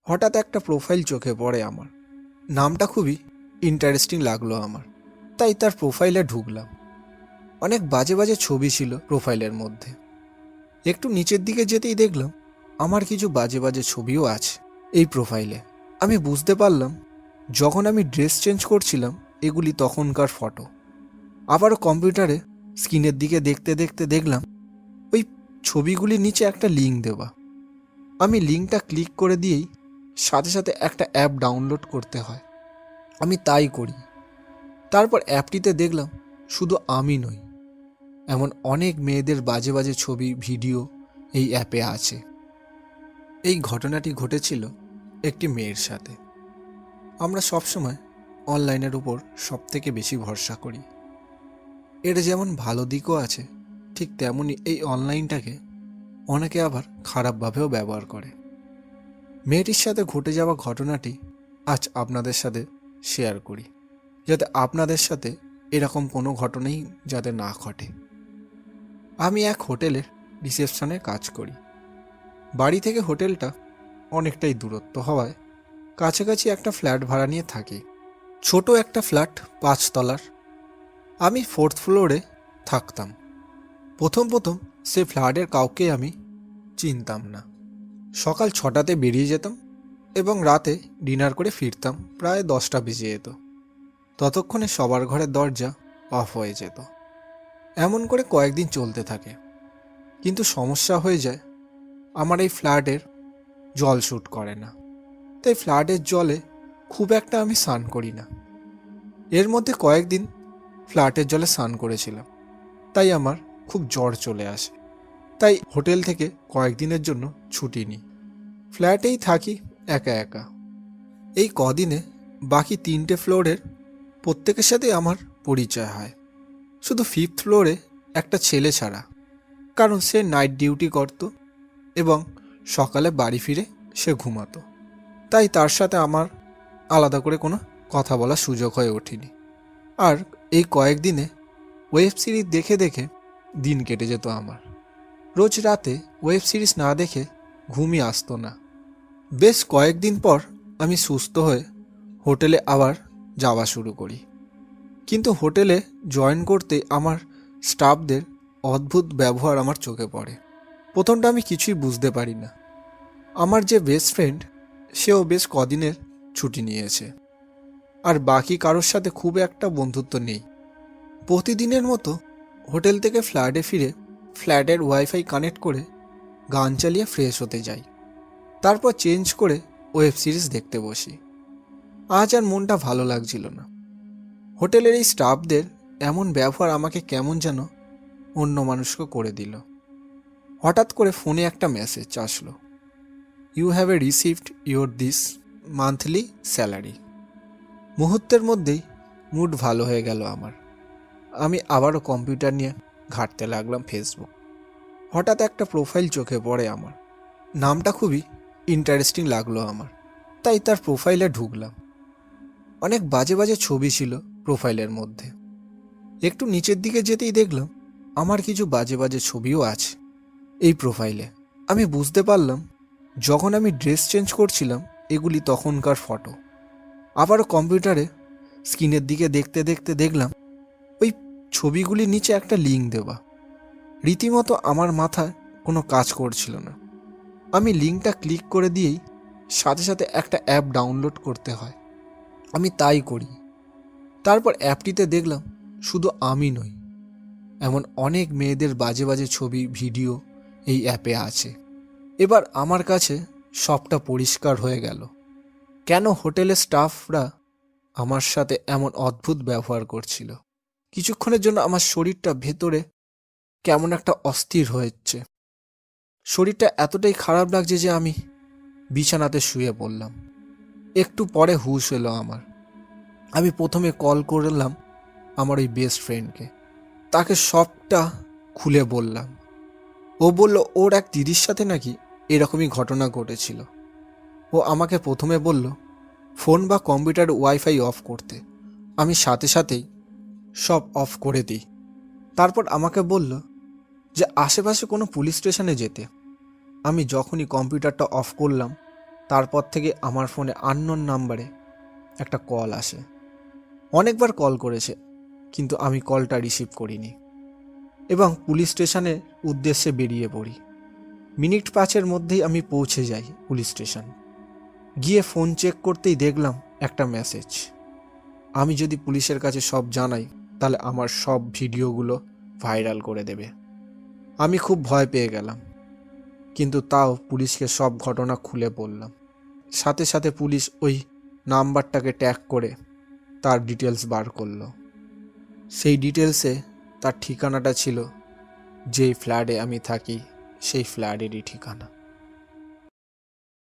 হঠাৎ একটা প্রোফাইল চোখে পড়ে আমার। নামটা খুবই ইন্টারেস্টিং লাগলো আমার, তাই তার প্রোফাইলে ঢুকলাম। অনেক বাজে বাজে ছবি ছিল প্রোফাইলের মধ্যে। একটু নিচের দিকে যেতেই দেখলাম আমার কিছু বাজে বাজে ছবিও আছে এই প্রোফাইলে। আমি বুঝতে পারলাম যখন আমি ড্রেস চেঞ্জ করছিলাম এগুলি তখনকার ফটো। আবারও কম্পিউটারে স্ক্রিনের দিকে দেখতে দেখতে দেখলাম ওই ছবিগুলির নিচে একটা লিঙ্ক দেওয়া। আমি লিঙ্কটা ক্লিক করে দিয়েই সাথে সাথে একটা অ্যাপ ডাউনলোড করতে হয়। আমি তাই করি। তারপর অ্যাপটিতে দেখলাম শুধু আমি নই, এমন অনেক মেয়েদের বাজে বাজে ছবি ভিডিও এই অ্যাপে আছে। এই ঘটনাটি ঘটেছিল একটি মেয়ের সাথে। আমরা সবসময় অনলাইনের উপর সবথেকে বেশি ভরসা করি। এর যেমন ভালো দিকও আছে, ঠিক তেমনই এই অনলাইনটাকে অনেকে আবার খারাপভাবেও ব্যবহার করে। মেয়েটির সাথে ঘটে যাওয়া ঘটনাটি আজ আপনাদের সাথে শেয়ার করি, যাতে আপনাদের সাথে এরকম কোনো ঘটনাই যাতে না ঘটে। আমি এক হোটেলের রিসেপশনে কাজ করি। বাড়ি থেকে হোটেলটা অনেকটাই দূরত্ব হওয়ায় কাছাকাছি একটা ফ্ল্যাট ভাড়া নিয়ে থাকি। ছোট একটা ফ্ল্যাট, 5 তলার। আমি 4th ফ্লোরে থাকতাম। প্রথম সে ফ্ল্যাটের কাউকে আমি চিনতাম না। সকাল 6টাতে বেরিয়ে যেতাম এবং রাতে ডিনার করে ফিরতাম প্রায় 10টা বেজে যেত। ততক্ষণে সবার ঘরের দরজা অফ হয়ে যেত। এমন করে কয়েকদিন চলতে থাকে, কিন্তু সমস্যা হয়ে যায় আমার এই ফ্ল্যাটের জল শ্যুট করে না, তাই ফ্ল্যাটের জলে খুব একটা আমি স্নান করি না। এর মধ্যে কয়েকদিন ফ্ল্যাটের জলে স্নান করেছিলাম, তাই আমার খুব জ্বর চলে আসে। তাই হোটেল থেকে কয়েকদিনের জন্য ছুটি নিই, ফ্ল্যাটেই থাকি একা একা। এই কদিনে বাকি 3টে ফ্লোরের প্রত্যেকের সাথে আমার পরিচয় হয়, শুধু 5th ফ্লোরে একটা ছেলে ছাড়া, কারণ সে নাইট ডিউটি করত এবং সকালে বাড়ি ফিরে সে ঘুমাতো। তাই তার সাথে আমার আলাদা করে কোনো কথা বলার সুযোগ হয়ে ওঠেনি। আর এই কয়েকদিনে ওয়েব সিরিজ দেখে দেখে দিন কেটে যেত আমার। রোজ রাতে ওয়েব সিরিজ না দেখে ঘুমই আসতো না। বেশ কয়েকদিন পর আমি সুস্থ হয়ে হোটেলে আবার যাওয়া শুরু করি। কিন্তু হোটেলে জয়েন করতে আমার স্টাফদের অদ্ভুত ব্যবহার আমার চোখে পড়ে। প্রথমটা আমি কিছুই বুঝতে পারি না। আমার যে বেস্ট ফ্রেন্ড, সেও বেশ কদিনের ছুটি নিয়েছে, আর বাকি কারোর সাথে খুব একটা বন্ধুত্ব নেই। প্রতিদিনের মতো হোটেল থেকে ফ্ল্যাটে ফিরে ফ্ল্যাটের ওয়াইফাই কানেক্ট করে গান চালিয়ে ফ্রেশ হতে যাই। তারপর চেঞ্জ করে ওয়েব সিরিজ দেখতে বসি। আজ আর মনটা ভালো লাগছিল না। হোটেলের এই স্টাফদের এমন ব্যবহার আমাকে কেমন যেন অন্য মানুষকে করে দিল। হঠাৎ করে ফোনে একটা মেসেজ আসলো, you have received your this monthly salary. মুহূর্তের মধ্যেই মুড ভালো হয়ে গেল আমার। আমি আবারও কম্পিউটার নিয়ে ঘাঁটতে লাগলাম ফেসবুক। হঠাৎ একটা প্রোফাইল চোখে পড়ে আমার। নামটা খুবই ইন্টারেস্টিং লাগলো আমার, তাই তার প্রোফাইলে ঢুকলাম। অনেক বাজে বাজে ছবি ছিল প্রোফাইলের মধ্যে। একটু নিচের দিকে যেতেই দেখলাম আমার কিছু বাজে বাজে ছবিও আছে এই প্রোফাইলে। আমি বুঝতে পারলাম যখন আমি ড্রেস চেঞ্জ করছিলাম এগুলি তখনকার ফটো। আবারও কম্পিউটারে স্ক্রিনের দিকে দেখতে দেখতে দেখলাম ওই ছবিগুলির নিচে একটা লিঙ্ক দেওয়া। রীতিমতো আমার মাথায় কোনো কাজ করছিল না। আমি লিঙ্কটা ক্লিক করে দিয়েই সাথে সাথে একটা অ্যাপ ডাউনলোড করতে হয়। আমি তাই করি। তারপর অ্যাপটিতে দেখলাম শুধু আমি নই, এমন অনেক মেয়েদের বাজে বাজে ছবি ভিডিও এই অ্যাপে আছে। এবার আমার কাছে সবটা পরিষ্কার হয়ে গেল কেন হোটেলের স্টাফরা আমার সাথে এমন অদ্ভুত ব্যবহার করছিল। কিছুক্ষণের জন্য আমার শরীরটা ভেতরে কেমন একটা অস্থির হয়েছে। শরীরটা এতটাই খারাপ লাগছে যে আমি বিছানাতে শুয়ে পড়লাম। একটু পরে হুঁশ এলো আমার। আমি প্রথমে কল করলাম আমার ওই বেস্ট ফ্রেন্ডকে। তাকে সবটা খুলে বললাম। ও বলল ওর এক দিদির সাথে নাকি এরকমই ঘটনা ঘটেছিল। ও আমাকে প্রথমে বলল ফোন বা কম্পিউটার ওয়াইফাই অফ করতে। আমি সাথে সাথেই সব অফ করে দিই। তারপর আমাকে বলল যে আশেপাশে কোনো পুলিশ স্টেশনে যেতে। আমি যখনই কম্পিউটারটা অফ করলাম তারপর থেকে আমার ফোনে আননোন নাম্বারে একটা কল আসে। অনেকবার কল করেছে, কিন্তু আমি কলটা রিসিভ করিনি এবং পুলিশ স্টেশনের উদ্দেশ্যে বেরিয়ে পড়ি। মিনিট 5-এর মধ্যেই আমি পৌঁছে যাই পুলিশ স্টেশন। গিয়ে ফোন চেক করতেই দেখলাম একটা মেসেজ। আমি যদি পুলিশের কাছে সব জানাই তাহলে আমার সব ভিডিওগুলো ভাইরাল করে দেবে। আমি খুব ভয় পেয়ে গেলাম, কিন্তু তাও পুলিশকে সব ঘটনা খুলে বললাম। সাথে সাথে পুলিশ ওই নাম্বারটাকে ট্যাগ করে তার ডিটেলস বার করলো। সেই ডিটেলসে তার ঠিকানাটা ছিল যেই ফ্ল্যাটে আমি থাকি সেই ফ্ল্যাটেরই ঠিকানা।